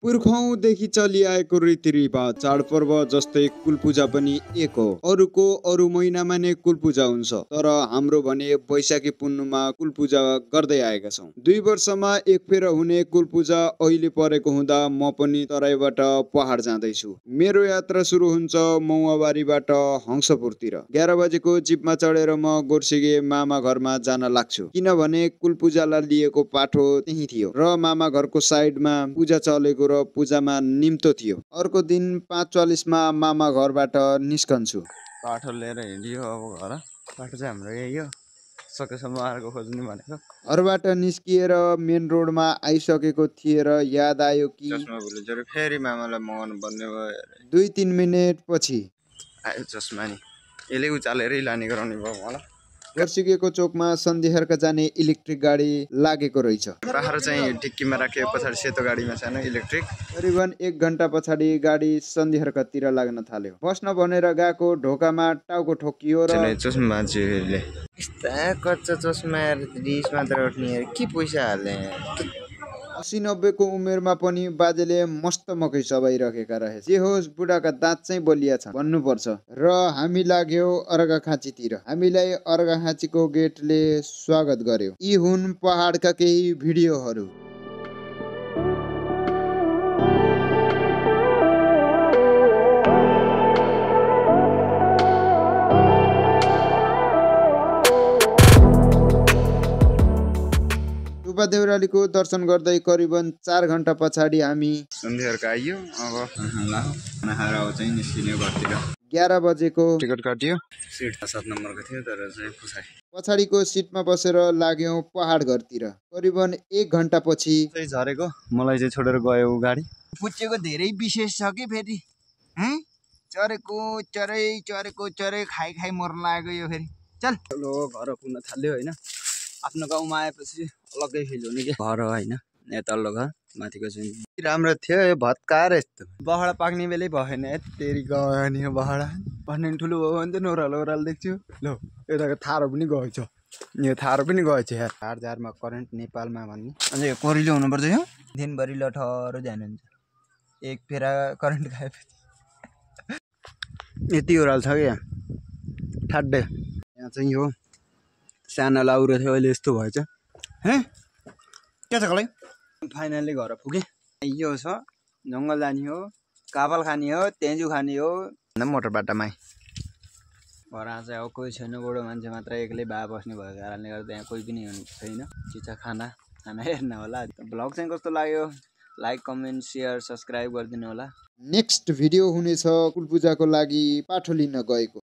पुर्खौंदेखि चलिआएको रीतिरिवाज चाडपर्व जस्तै कुलपूजा पनि एक हो। अरूको अरू महिनामा नै कुलपूजा हुन्छ, तर हाम्रो भने वैशाखी पूर्णिमा कुलपूजा गर्दै आएका छौँ। 2 वर्षमा एक फेर हुने कुलपूजा अहिले परेको हुँदा म पनि तराईबाट पहाड जाँदैछु। मेरो यात्रा सुरु हुन्छ मौवाबारीबाट हंसपुरतिर। 11 बजेको जिपमा चढेर म गोर्सिगे मामा घरमा जान लाग्छु, किनभने कुलपूजालाई लिएको पाठो त्यही थियो र मामा घरको साइडमा पूजा चलेको र पूजामा निम्तो थियो। अर्को दिन 5:40 मा मामा घरबाट निस्कन्छु। पाठो लिएर हिँडियो अब घर। पाठो चाहिँ हाम्रो यही हो, सकेसम्म अर्को खोज्नु भनेको। घरबाट निस्किएर मेन रोडमा आइसकेको थिए र याद आयो कि चस्मा भुलिन्छ फेरि मामालाई मगाउनु पर्ने भयो। 2-3 मिनेट पछि आयो चस्मा नि, यसले उचालेरै लाने गराउने भयो मलाई। गोर्सिगेको चोकमा सन्धिहरका जाने इलेक्ट्रिक गाडी लागेको रहेछ। बाख्रा चाहिँ टिक्कीमा राखेको पछाडि सेतो गाडीमा सानो इलेक्ट्रिक। करिबन 1 घण्टा पछाडि गाडी सन्धिहरकातिर लाग्न थाल्यो। बस्न भनेर गएको ढोकामा टाउको ठोकियो र चस्मा बाँच्योले यस्ता कच्चा चस्मा रिस मात्र उठ्ने के पैसा हाले। 80-90 को उमेरमा पनि बाजेले मस्त मकै चबाइरहेका रहे। जे होस् बुढाका दाँत चाहिँ बलिया छन् भन्नुपर्छ। र हामी लाग्यो अर्घाखाँचीतिर। हामीलाई अर्घाखाँचीको गेटले स्वागत गर्यो। यी हुन् पहाडका केही भिडियोहरू। देउरालीको दर्शन गर्दै करिबन 4 घण्टा पछाडि हामी सन्धिहरका आइयो। अब खाना खाएर चाहिँ निस्किने घरतिर। 11 बजेको टिकट काटियो। सिट 7 नम्बरको थियो, तर चाहिँ पछाडिको सिटमा बसेर लाग्यौं पहाड घरतिर। करिबन 1 घण्टा पछि झरेको मलाई चाहिँ छोडेर गयो गाडी। पुच्चेको धेरै विशेष छ कि फेरि चरेको खाइ मर्न लागेको यो फेरि। चल लो घर पुग्न थाल्यो होइन। आफ्नो गाउँमा आएपछि अलग्गै फिल हुने क्या घर हो होइन। यहाँ तल्लो घर माथिको चाहिँ राम्रो थियो। यो भत्काएर यस्तो बहडा पाक्ने बेलै भएन। तेरि गयो नि बहडा भन्ने ठुलो भयो भने त नोराल देख्छु। लो यताको थारो पनि गएछ, यो थारो पनि गएछ यार। झारझारमा करेन्ट नेपालमा भन्ने अझ यो कोरिलो हुनुपर्छ। यो दिनभरि लठरो जानुहुन्छ, एक फेरा करेन्ट खाएपछि यति ओह्रालो छ क्या ठाड्डै। यहाँ चाहिँ यो सानो लाउरो थियो, अहिले यस्तो भएछ। के छ कलै फाइनल्ली घर पुगेँ। यो छ जङ्गल जाने हो, काफल खाने हो, तेन्जु खाने हो, मोटर बाटोमा घर चाहिँ अब कोही छैन। बुढो मान्छे मात्र एक्लै बा बस्ने भएको कारणले गर्दा यहाँ कोही पनि छैन। चिचा खाना हेर्न होला। भ्लग चाहिँ कस्तो लाग्यो लाइक कमेन्ट सेयर सब्सक्राइब गरिदिनु होला। नेक्स्ट भिडियो हुनेछ कुलपूजाको लागि पाठो लिन गएको।